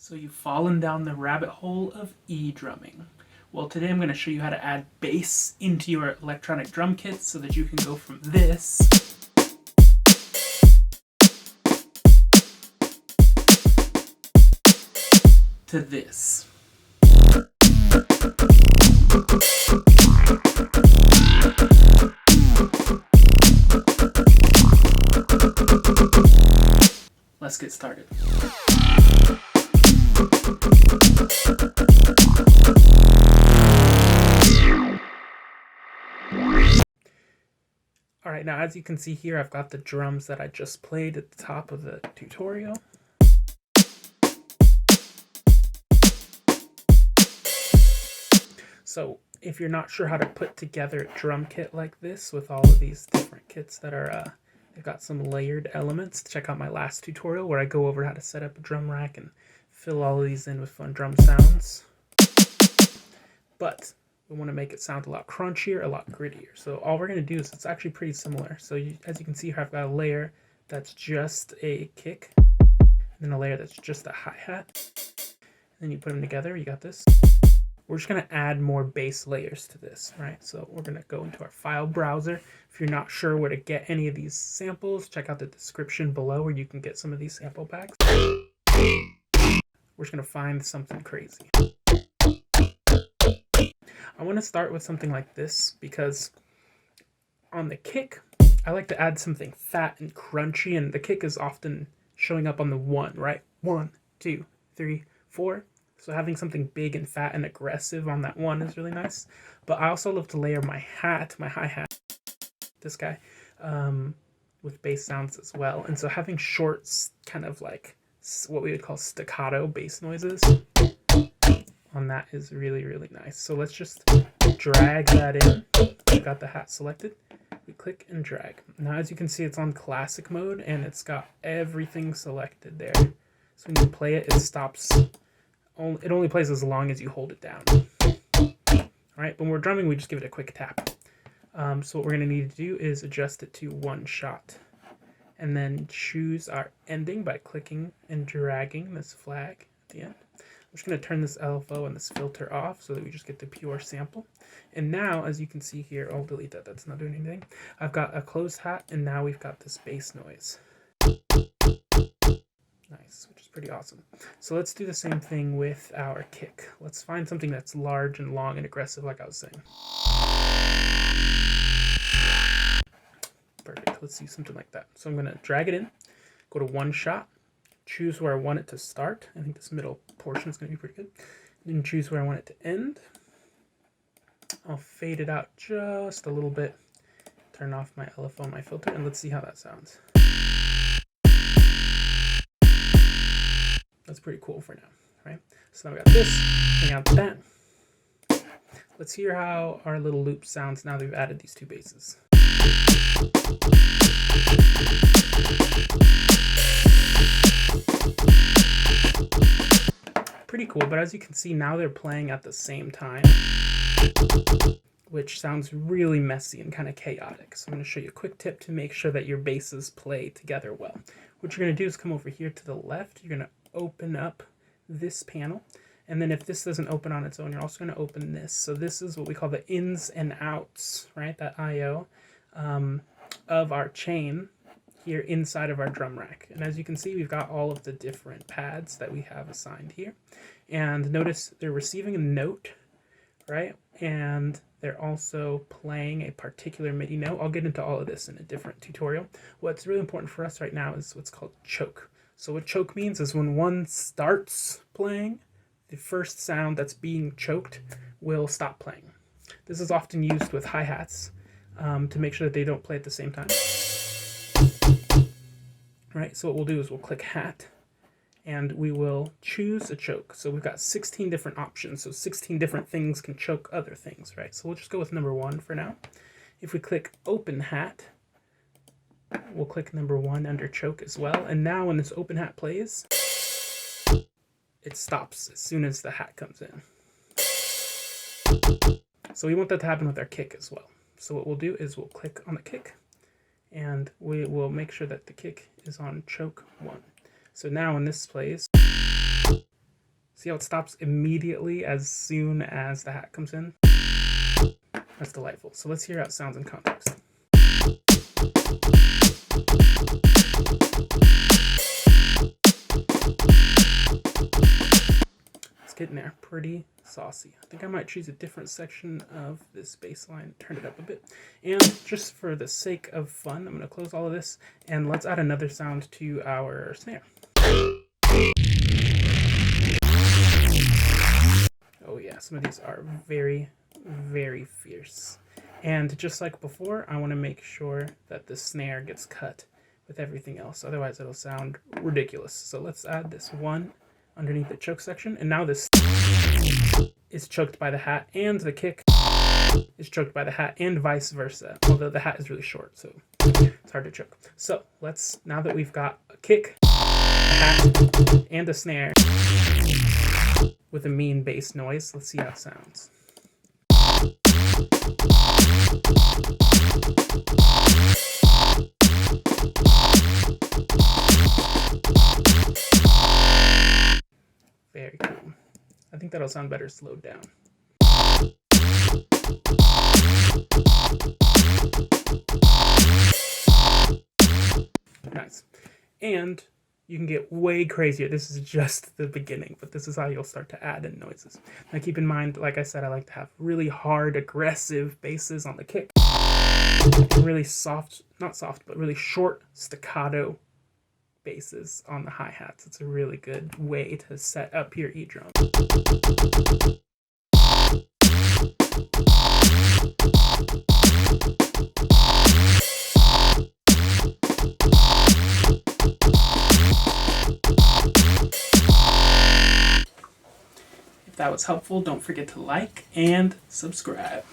So you've fallen down the rabbit hole of e-drumming. Well, today I'm going to show you how to add bass into your electronic drum kits so that you can go from this to this. Let's get started. Alright, now as you can see here, I've got the drums that I just played at the top of the tutorial. So if you're not sure how to put together a drum kit like this with all of these different kits that are, they've got some layered elements, check out my last tutorial where I go over how to set up a drum rack and fill all of these in with fun drum sounds. But we want to make it sound a lot crunchier, a lot grittier. So all we're going to do is, it's actually pretty similar. So as you can see here, I've got a layer that's just a kick, and then a layer that's just a hi-hat. And then you put them together, you got this. We're just going to add more bass layers to this, right? So we're going to go into our file browser. If you're not sure where to get any of these samples, check out the description below where you can get some of these sample packs. We're just going to find something crazy. I want to start with something like this because on the kick, I like to add something fat and crunchy, and the kick is often showing up on the 1, right? 1, 2, 3, 4. So having something big and fat and aggressive on that 1 is really nice. But I also love to layer my hi-hat, this guy, with bass sounds as well. And so having short, kind of like what we would call staccato bass noises on that is really, really nice. So let's just drag that in. We've got the hat selected. We click and drag. Now as you can see, it's on classic mode and it's got everything selected there. So when you play it, it stops. It only plays as long as you hold it down. Alright, when we're drumming, we just give it a quick tap. So what we're going to need to do is adjust it to 1 shot. And then choose our ending by clicking and dragging this flag at the end. I'm just going to turn this LFO and this filter off so that we just get the pure sample. And now, as you can see here, I'll delete that, that's not doing anything. I've got a closed hat, and now we've got this bass noise. Nice, which is pretty awesome. So let's do the same thing with our kick. Let's find something that's large and long and aggressive, like I was saying. Perfect, let's do something like that. So I'm going to drag it in, go to 1 shot, choose where I want it to start. I think this middle portion is going to be pretty good. Then choose where I want it to end. I'll fade it out just a little bit, turn off my LFO, my filter, and let's see how that sounds. That's pretty cool for now, right? So now we got this, hang out that. Let's hear how our little loop sounds now that we've added these 2 basses. Pretty cool, but as you can see, now they're playing at the same time, which sounds really messy and kind of chaotic. So I'm going to show you a quick tip to make sure that your basses play together well. What you're going to do is come over here to the left. You're going to open up this panel, and then if this doesn't open on its own, you're also going to open this. So this is what we call the ins and outs, right? That I/O of our chain here inside of our drum rack. And as you can see, we've got all of the different pads that we have assigned here. And notice they're receiving a note, right? And they're also playing a particular MIDI note. I'll get into all of this in a different tutorial. What's really important for us right now is what's called choke. So what choke means is when one starts playing, the first sound that's being choked will stop playing. This is often used with hi-hats to make sure that they don't play at the same time. Right, so what we'll do is we'll click hat, and we will choose a choke. So we've got 16 different options, so 16 different things can choke other things, right? So we'll just go with number 1 for now. If we click open hat, we'll click number 1 under choke as well. And now when this open hat plays, it stops as soon as the hat comes in. So we want that to happen with our kick as well. So what we'll do is we'll click on the kick, and we will make sure that the kick is on choke 1. So now when this plays, See how it stops immediately as soon as the hat comes in? That's delightful. So let's hear how it sounds in context. It's getting there. Pretty saucy. I think I might choose a different section of this bass line, turn it up a bit. And just for the sake of fun, I'm going to close all of this, and let's add another sound to our snare. Oh yeah, some of these are very, very fierce. And just like before, I want to make sure that the snare gets cut with everything else, otherwise it'll sound ridiculous. So let's add this one underneath the choke section, and now this is choked by the hat, and the kick is choked by the hat, and vice versa, although the hat is really short, so it's hard to choke. So let's, now that we've got a kick, a hat, and a snare with a mean bass noise, let's see how it sounds. Very cool. I think that'll sound better slowed down. Nice. And you can get way crazier. This is just the beginning, but this is how you'll start to add in noises. Now keep in mind, like I said, I like to have really hard, aggressive basses on the kick. And really soft, not soft, but really short staccato basses on the hi-hats. It's a really good way to set up your E-drum. If that was helpful, don't forget to like and subscribe.